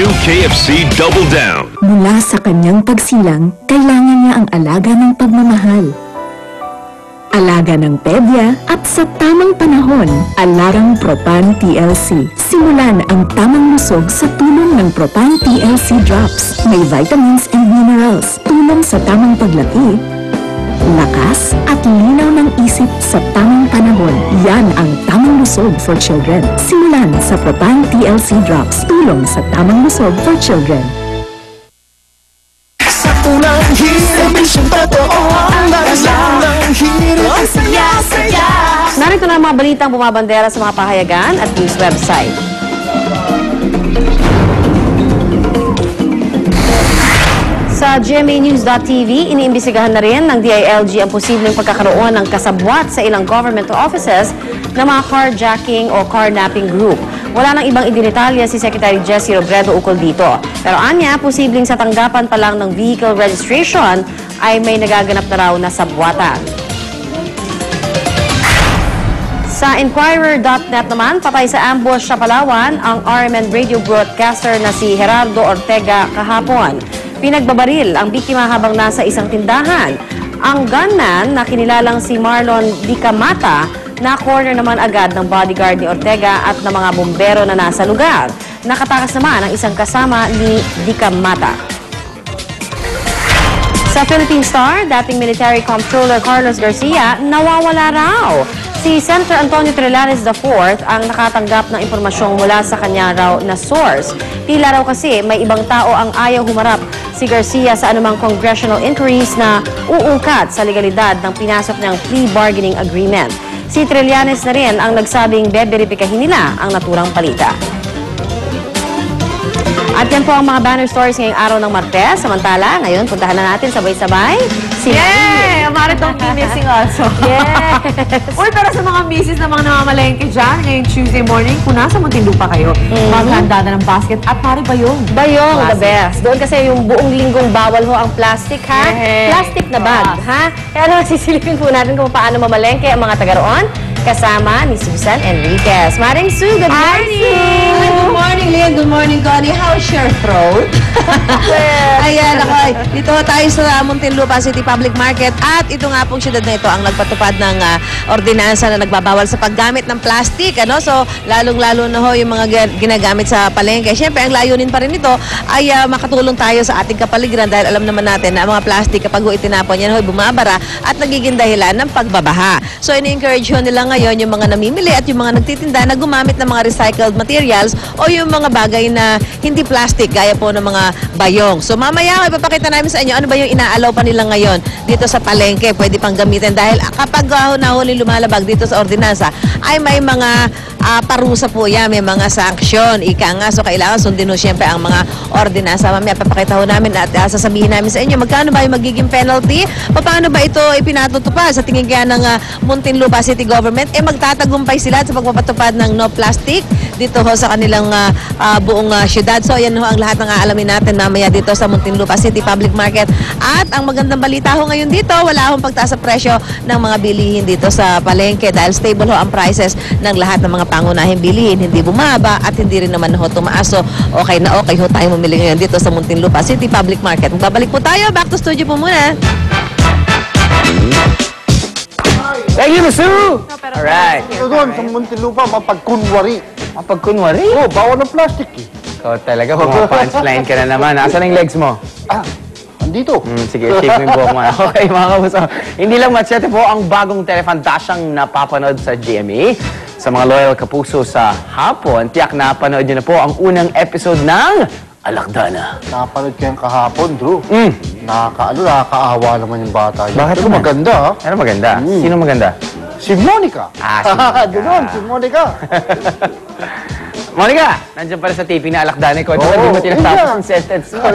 New KFC Double Down. Mula sa kanyang pagsilang, kailangan niya ang alaga ng pagmamahal. Alaga ng pebya at sa tamang panahon, alarang Propan TLC. Simulan ang tamang lusog sa tulong ng Propan TLC Drops. May vitamins and minerals, tulong sa tamang paglaki, lakas at linaw ng isip sa tamang panahon. Yan ang tamang lusog for children. Simulan sa Propan TLC Drops, tulong sa tamang lusog for children. Sa unang hirit, isang totoo ang unang hirit, ang saya-saya. Narito na ang mga balitang bumabandera sa mga pahayagan at news website. Sa GMAnews.tv, iniimbisigahan na rin ng DILG ang posibleng pagkakaroon ng kasabwat sa ilang government offices ng mga carjacking o carnapping group. Wala nang ibang idinitalya si Secretary Jessie Robredo ukol dito. Pero anya, posibleng sa tanggapan pa lang ng vehicle registration ay may nagaganap na raw na sabwatan. Sa Inquirer.net naman, patay sa ambush sa Palawan ang RMN radio broadcaster na si Gerardo Ortega kahapon. Pinagbabaril ang biktima habang nasa isang tindahan. Ang gunman na kinilalang si Marlon Dicamata na corner naman agad ng bodyguard ni Ortega at ng mga bumbero na nasa lugar. Nakatakas naman ang isang kasama ni Dicamata. Sa Philippine Star, dating Military Comptroller Carlos Garcia nawawala raw. Si Senator Antonio Trillanes IV ang nakatanggap ng impormasyong mula sa kanya raw na source. Tila raw kasi may ibang tao ang ayaw humarap si Garcia sa anumang congressional inquiries na uungkat sa legalidad ng pinasok niyang plea bargaining agreement. Si Trillanes na rin ang nagsabing beberipikahin nila ang naturang balita. At yan po ang mga banner stories ngayong araw ng Martes. Samantala, ngayon puntahan na natin sabay-sabay si Yay! Amara don't be missing also. Yes! Uy, pero sa mga misis na mga namamalengke dyan, ngayong Tuesday morning, kung nasa Muntinlupa kayo, maghanda na ng basket at pare bayong. Bayong, the best. Doon kasi yung buong linggong bawal ho ang plastic, ha? Yes. Plastic na bag, ha? Kaya naman sisilipin po natin kung paano mamalengke ang mga taga-roon kasama ni Susan Enriquez. Maring Sue, good morning! Good morning, Leon. Good morning, Connie. How's your throat? Ayan, ako. Dito tayo sa Muntinlupa City Public Market at ito nga pong syudad na ito ang nagpatupad ng ordinansa na nagbabawal sa paggamit ng plastic. Ano? So, lalong-lalo na ho yung mga ginagamit sa palengke. Siyempre, ang layunin pa rin ito ay makatulong tayo sa ating kapaligiran dahil alam naman natin na ang mga plastic kapag itinapon yan ho, bumabara at nagiging dahilan ng pagbabaha. So, ini-encourage ho nila ngayon yung mga namimili at yung mga nagtitinda na gumamit ng mga recycled materials o yung mga bagay na hindi plastic gaya po ng mga bayong. So mamaya ipapakita namin sa inyo ano ba yung inaalaw pa nila ngayon dito sa palengke, pwede pang gamitin dahil kapag nahuli lumalabag dito sa ordinansa ay may mga parusa po yan, may mga sanksyon, ika nga, so kailangan sundin ho siyempre ang mga ordinansa. Mamaya papakita ho namin at sasabihin namin sa inyo magkano ba yung magiging penalty, paano ba ito ipinatutupad sa tingin kaya ng Muntinlupa City Government, magtatagumpay sila sa pagpapatupad ng no plastic dito ho sa kanilang buong syudad. So yan ho ang lahat ng aalamin natin mamaya dito sa Muntinlupa City Public Market. At ang magandang balita ho ngayon dito, wala hong pagtaas sa presyo ng mga bilihin dito sa palengke dahil stable ho ang prices ng lahat ng mga pangunahing bilihin, hindi bumaba at hindi rin naman ho tumaas. So okay na okay ho tayo mamili ngayon dito sa Muntinlupa City Public Market. Magbabalik po tayo, back to studio po muna. Thank you, Sue! Alright. Ito doon, sa Muntinlupa, mapagkunwari. Mapagkunwari? Oo, bawal ng plastic eh. Ikaw talaga, pumapunchline ka na naman. Asan ang legs mo? Andito. Sige, shake mo yung buhok mo. Okay, mga kapuso. Hindi lang matsete po ang bagong telefantasyang napapanood sa GMA. Sa mga loyal kapuso sa hapon, tiyak na panood nyo na po ang unang episode ng Alakdana. Napanood ko yung kahapon, Drew. Nakakaawa naman yung bata yun. Bakit Pero naman? maganda, ha? Ano maganda? Sino maganda? Si Monica. Si Monica. Doon, si Monica. Monica, nandiyan pala sa taping na Alakdana ko. Ito, hindi mo tinatapos ang sentence mo.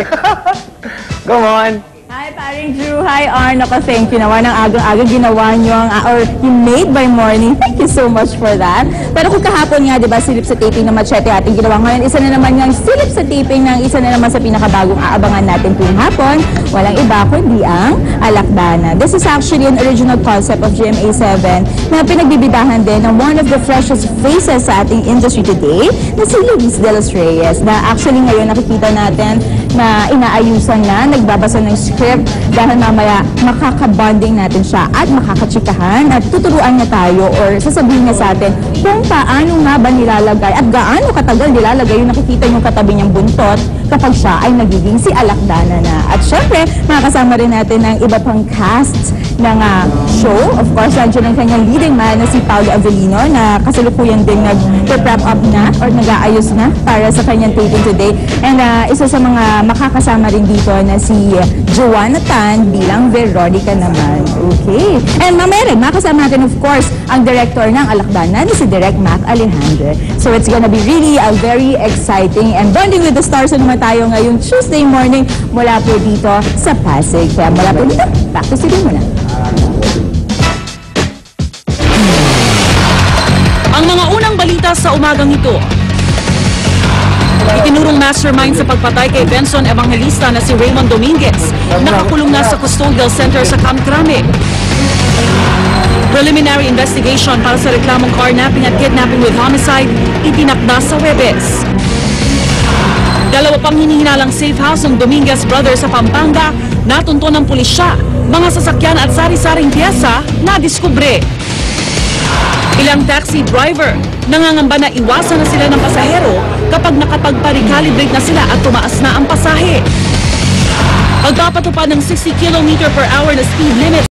Go on. Hi, paring Drew. Hi, Arn. Ako, thank you naman. Ang agang-agang ginawa nyo, or you made by morning. Thank you so much for that. Pero kung kahapon nga, di ba, silip sa taping ng Machete ating ginawa ngayon, isa na naman yung silip sa taping ng isa na naman sa pinakabagong aabangan natin tuwing hapon. Walang iba kundi ang Alakdana. This is actually an original concept of GMA7 na pinagbibidahan din ng one of the freshest faces sa ating industry today, na si Luis de los Reyes, na actually ngayon nakikita natin na inaayusan na, nagbabasa ng script dahil mamaya makakabonding natin siya at makakatsikahan at tuturuan niya tayo or sasabihin niya sa atin kung paano nga ba nilalagay at gaano katagal nilalagay yung nakikita yung katabi niyang buntot kapag siya ay nagiging si Alakdana na. At syempre, makakasama rin natin ng iba pang cast ng show. Of course, nandiyan ang kanyang leading man na si Paulo Avellino na kasalukuyan din nag-prep up na or nag-aayos na para sa kanyang taping today. And isa sa mga makakasama rin dito na si Joanna Tan bilang Veronica naman. Okay. And mamaya rin, makakasama natin of course ang director ng Alakdana na si Direk Mac Alejandro. So it's gonna be really a very exciting and bonding with the stars naman tayo ngayong Tuesday morning mula po dito sa Pasig. Kaya mula po dito, back to studio muna. Ang mga unang balita sa umagang ito. Itinurong mastermind sa pagpatay kay Benson Evangelista na si Raymond Dominguez. Nakakulong na sa Custodial Center sa Camp Crame. Preliminary investigation para sa reklamong carnapping at kidnapping with homicide itinakda sa Huwebes. Dalawa pang hinihinalang safe house ng Dominguez Brothers sa Pampanga, natunto ng pulisya. Mga sasakyan at sari-saring piyesa na diskubre. Ilang taxi driver nangangamba na iwasan na sila ng pasahero kapag nakapagpa-recalibrate na sila at tumaas na ang pasahe. Pagpapatupad ng 60 km/h na speed limit